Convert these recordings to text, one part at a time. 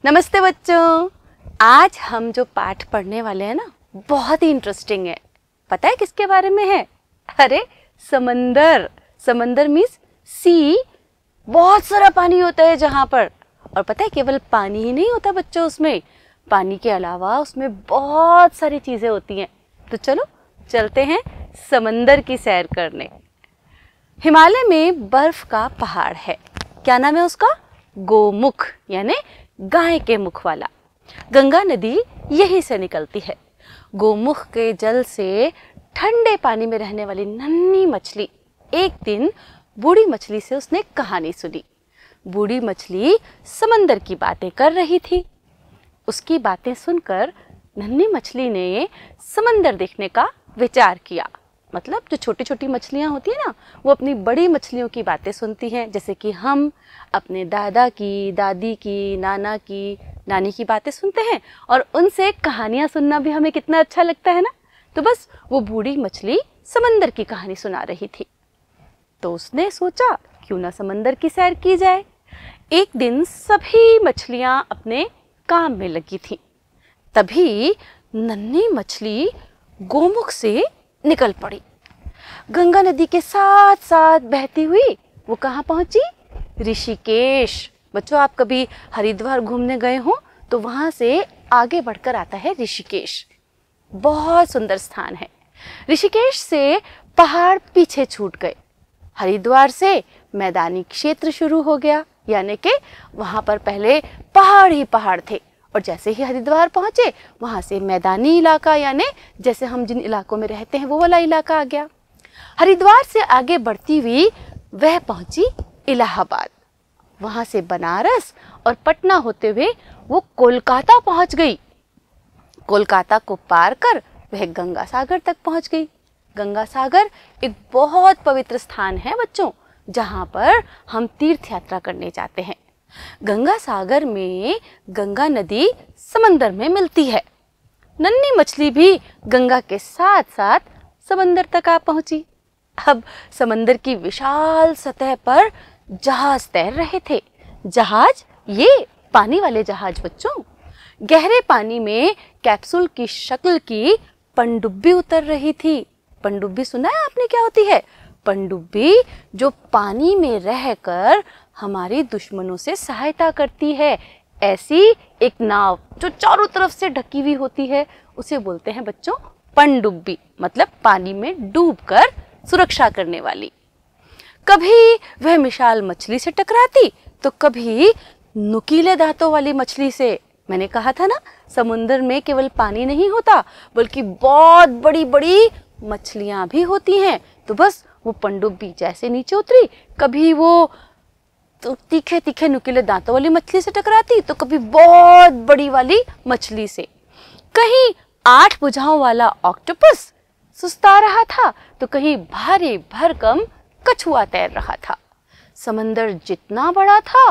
नमस्ते बच्चों। आज हम जो पाठ पढ़ने वाले हैं ना, बहुत ही इंटरेस्टिंग है। पता है किसके बारे में है? अरे समंदर। समंदर मीन्स सी। बहुत सारा पानी होता है जहाँ पर। और पता है केवल पानी ही नहीं होता बच्चों, उसमें पानी के अलावा उसमें बहुत सारी चीजें होती हैं। तो चलो चलते हैं समंदर की सैर करने। हिमालय में बर्फ का पहाड़ है। क्या नाम है उसका? गोमुख, यानी गाय के मुख वाला। गंगा नदी यहीं से निकलती है। गोमुख के जल से ठंडे पानी में रहने वाली नन्ही मछली एक दिन बूढ़ी मछली से उसने कहानी सुनी। बूढ़ी मछली समंदर की बातें कर रही थी। उसकी बातें सुनकर नन्ही मछली ने समंदर देखने का विचार किया। मतलब जो छोटी छोटी मछलियाँ होती है ना, वो अपनी बड़ी मछलियों की बातें सुनती हैं। जैसे कि हम अपने दादा की, दादी की, नाना की, नानी की बातें सुनते हैं और उनसे कहानियाँ सुनना भी हमें कितना अच्छा लगता है ना। तो बस वो बूढ़ी मछली समंदर की कहानी सुना रही थी। तो उसने सोचा क्यों ना समंदर की सैर की जाए। एक दिन सभी मछलियाँ अपने काम में लगी थीं। तभी नन्ही मछली गोमुख से निकल पड़ी। गंगा नदी के साथ साथ बहती हुई वो कहाँ पहुंची? ऋषिकेश। बच्चों, आप कभी हरिद्वार घूमने गए हो तो वहां से आगे बढ़कर आता है ऋषिकेश। बहुत सुंदर स्थान है। ऋषिकेश से पहाड़ पीछे छूट गए। हरिद्वार से मैदानी क्षेत्र शुरू हो गया, यानी कि वहां पर पहले पहाड़ ही पहाड़ थे और जैसे ही हरिद्वार पहुंचे वहां से मैदानी इलाका, यानी जैसे हम जिन इलाकों में रहते हैं वो वाला इलाका आ गया। हरिद्वार से आगे बढ़ती हुई वह पहुंची इलाहाबाद। वहां से बनारस और पटना होते हुए वो कोलकाता पहुंच गई। कोलकाता को पार कर वह गंगा सागर तक पहुंच गई। गंगा सागर एक बहुत पवित्र स्थान है बच्चों, जहां पर हम तीर्थ यात्रा करने जाते हैं। गंगा सागर में गंगा नदी समंदर में मिलती है। नन्ही मछली भी गंगा के साथ साथ समंदर तक आ पहुंची। अब समंदर की विशाल सतह पर जहाज तैर रहे थे। जहाज, ये पानी वाले जहाज बच्चों। गहरे पानी में कैप्सूल की शक्ल की पनडुब्बी उतर रही थी। पनडुब्बी सुना है आपने क्या होती है? पनडुब्बी जो पानी में रहकर हमारी दुश्मनों से सहायता करती है। ऐसी एक नाव जो चारों तरफ से ढकी हुई होती है उसे बोलते हैं बच्चों पनडुब्बी, मतलब पानी में डूबकर सुरक्षा करने वाली। कभी वह विशाल मछली से टकराती तो कभी नुकीले दांतों वाली मछली से। मैंने कहा था ना, समुद्र में केवल पानी नहीं होता बल्कि बहुत बड़ी बड़ी मछलियां भी होती हैं। तो बस वो पनडुब्बी जैसे नीचे उतरी, कभी वो तो तीखे तीखे नुकीले दांतों वाली मछली से टकराती तो कभी बहुत बड़ी वाली मछली से। कहीं 8 भुजाओं वाला ऑक्टोपस सुस्ता रहा था तो कहीं भारी भरकम कछुआ तैर रहा था। समंदर जितना बड़ा था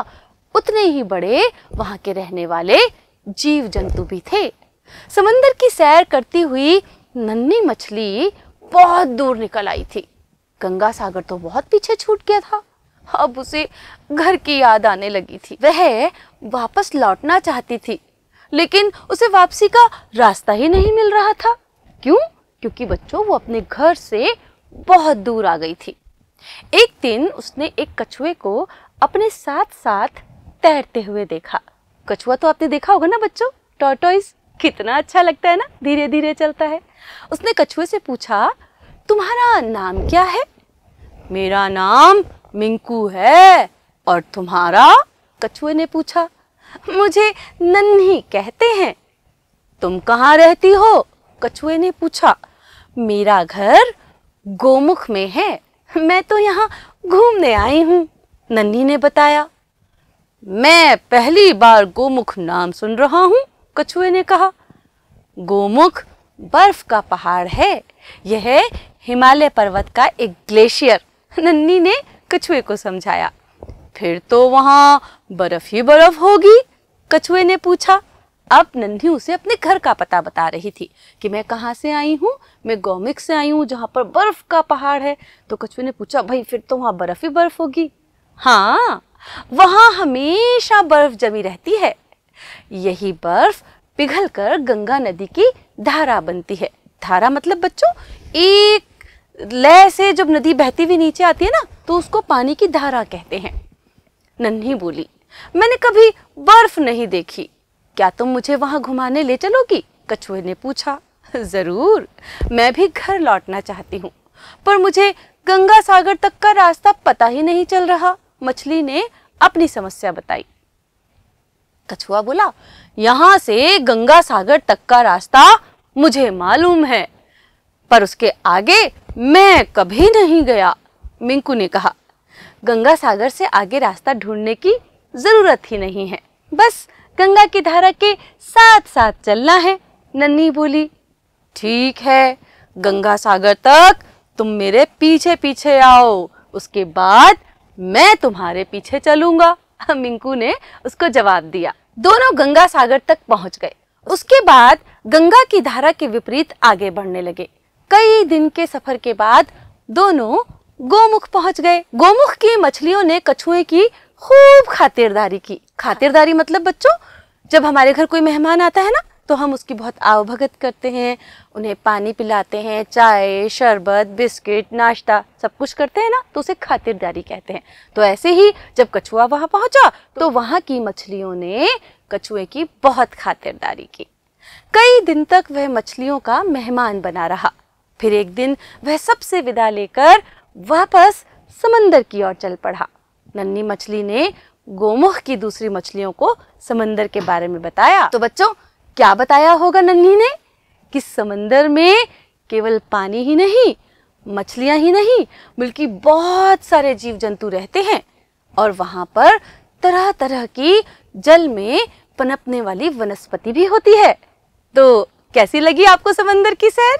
उतने ही बड़े वहां के रहने वाले जीव जंतु भी थे। समंदर की सैर करती हुई नन्ही मछली बहुत दूर निकल आई थी। गंगा सागर तो बहुत पीछे छूट गया था। अब उसे घर की याद आने लगी थी। वह वापस लौटना चाहती थी, लेकिन उसे वापसी का रास्ता ही नहीं मिल रहा था। क्यों? क्योंकि बच्चों वो अपने घर से बहुत दूर आ गई थी। एक दिन उसने एक कछुए को अपने साथ साथ तैरते हुए देखा। कछुआ तो आपने देखा होगा ना बच्चों, टॉर्टोइस। कितना अच्छा लगता है ना, धीरे धीरे चलता है। उसने कछुए से पूछा, तुम्हारा नाम क्या है? मेरा नाम मिंकू है। और तुम्हारा? कछुए ने पूछा। मुझे नन्ही कहते हैं। तुम कहाँ रहती हो? कछुए ने पूछा। मेरा घर गोमुख में है, मैं तो यहाँ घूमने आई हूँ, नन्ही ने बताया। मैं पहली बार गोमुख नाम सुन रहा हूँ, कछुए ने कहा। गोमुख बर्फ का पहाड़ है। यह हिमालय पर्वत का एक ग्लेशियर, नन्ही ने कछुए को समझाया। फिर तो वहां बर्फ ही बर्फ होगी, कछुए ने पूछा। अब नन्ही उसे अपने घर का पता बता रही थी कि मैं कहाँ से आई हूँ। मैं गोमुख से आई हूँ जहाँ पर बर्फ का पहाड़ है। तो कछुए ने पूछा, भाई फिर तो वहाँ बर्फ ही बर्फ होगी। हाँ, वहाँ हमेशा बर्फ जमी रहती है। यही बर्फ पिघलकर गंगा नदी की धारा बनती है। धारा मतलब बच्चों, एक लय से जब नदी बहती हुई नीचे आती है ना, तो उसको पानी की धारा कहते हैं। नन्ही बोली, मैंने कभी बर्फ नहीं देखी, क्या तुम मुझे वहां घुमाने ले चलोगी? कछुए ने पूछा। जरूर, मैं भी घर लौटना चाहती हूँ, पर मुझे गंगा सागर तक का रास्ता पता ही नहीं चल रहा। मछली ने अपनी समस्या बताई। कछुआ बोला, यहाँ से गंगा सागर तक का रास्ता मुझे मालूम है, पर उसके आगे मैं कभी नहीं गया। मिंकू ने कहा, गंगा सागर से आगे रास्ता ढूंढने की जरूरत ही नहीं है, बस गंगा की धारा के साथ साथ चलना है। नन्ही बोली, ठीक है, गंगा सागर तक तुम मेरे पीछे पीछे आओ, उसके बाद मैं तुम्हारे पीछे चलूंगा। मिंकू ने उसको जवाब दिया। दोनों गंगा सागर तक पहुंच गए। उसके बाद गंगा की धारा के विपरीत आगे बढ़ने लगे। कई दिन के सफर के बाद दोनों गोमुख पहुंच गए। गोमुख की मछलियों ने कछुए की खूब खातिरदारी की। खातिरदारी मतलब बच्चों, जब हमारे घर कोई मेहमान आता है ना, तो हम उसकी बहुत आवभगत करते हैं, उन्हें पानी पिलाते हैं, चाय, शरबत, बिस्किट, नाश्ता सब कुछ करते हैं ना, तो उसे खातिरदारी कहते हैं। तो ऐसे ही जब कछुआ वहां पहुंचा तो वहां की मछलियों ने कछुए की बहुत खातिरदारी की। कई दिन तक वह मछलियों का मेहमान बना रहा। फिर एक दिन वह सबसे विदा लेकर वापस समंदर की ओर चल पड़ा। नन्ही मछली ने गोमुख की दूसरी मछलियों को समंदर के बारे में बताया। तो बच्चों, क्या बताया होगा नन्ही ने? कि समंदर में केवल पानी ही नहीं, मछलियां ही नहीं, बल्कि बहुत सारे जीव जंतु रहते हैं, और वहां पर तरह तरह की जल में पनपने वाली वनस्पति भी होती है। तो कैसी लगी आपको समंदर की सैर?